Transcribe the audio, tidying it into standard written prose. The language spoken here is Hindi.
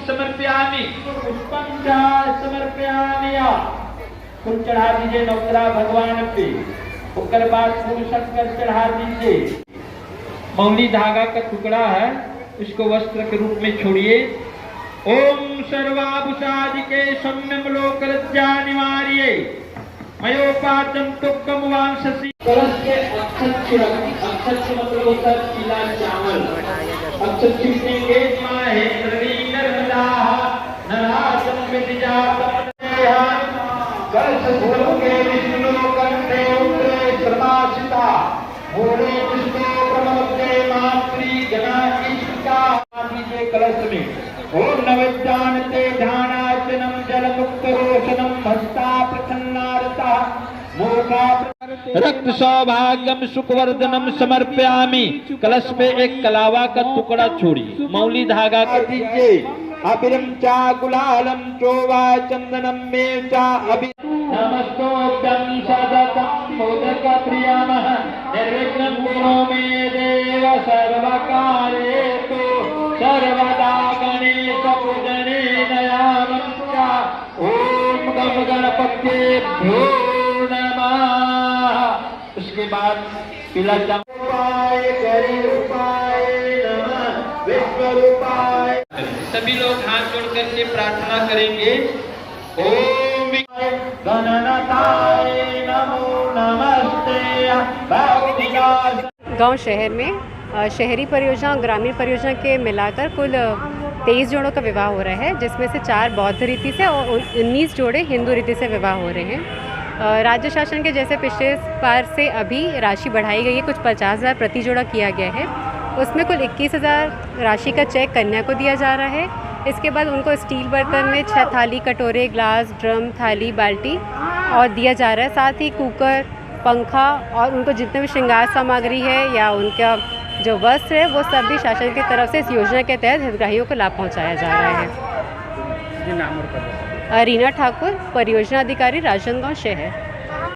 समर्पयामि पुष्पं च समर्पयामि। फूल चढ़ा दीजिए नवग्रह भगवान पे, उसके बाद फूल शंकर चढ़ा दीजिए। मौली धागा का टुकड़ा है, इसको वस्त्र के रूप में छोड़िए। ओम सर्वाभूषादिके सम्यमलोकलज्जा निवार्ये मयोपाचम तुक्कम वांससी। कलश के अक्षत मतलब होता है पीला चावल। अक्षत छिड़केंगे माहेंद्री नर्मदा नराजम विदिजातम कलश भूलोके विष्णु कंठे उग्रे श्रमासिता भोरे विष्णु प्रमोदे मातृ गणा ईशिका। दीजिए कलश में। ओम नवज्ञानते ध्यानाचनम जल मुक्त रोशनम हस्ता प्रसन्नारता मोखा रक्त सौभाग्यम सुखवर्धनम समर्पयामि। कलश पे एक कलावा का टुकड़ा छोड़िए, मौली धागा कर दीजिए। अभिरम चा गुलालम चोवा चंदनम में चा अभि नमस्तोभ्यं सदतं मोदक प्रियमः निर्विघ्नं कुरु मे देव सर्वकार्येषु सर्वदा गणेश पूजने नयामं च। ओम गम गणपत्येभ्यो नमः। उसके बाद पीला रूपाय गरी रूपाय नमः विश्वरूपाय। सभी लोग हाथ जोड़ करके प्रार्थना करेंगे। ओम गणनाथाय नमो नमस्ते। गांव शहर में शहरी परियोजना और ग्रामीण परियोजना के मिलाकर कुल 23 जोड़ों का विवाह हो रहा है, जिसमें से 4 बौद्ध रीति से और 19 जोड़े हिंदू रीति से विवाह हो रहे हैं। राज्य शासन के जैसे पिछले बार से अभी राशि बढ़ाई गई है, कुछ 50,000 प्रति जोड़ा किया गया है। उसमें कुल 21,000 राशि का चेक कन्या को दिया जा रहा है। इसके बाद उनको स्टील बर्तन में 6 थाली, कटोरे, ग्लास, ड्रम, थाली, बाल्टी और दिया जा रहा है। साथ ही कुकर, पंखा और उनको जितने भी श्रृंगार सामग्री है या उनका जो वस्त्र है वो सब भी शासन की तरफ से इस योजना के तहत हितग्राहियों को लाभ पहुंचाया जा रहा है। रीना ठाकुर, परियोजना अधिकारी, राजनांदगांव शहर।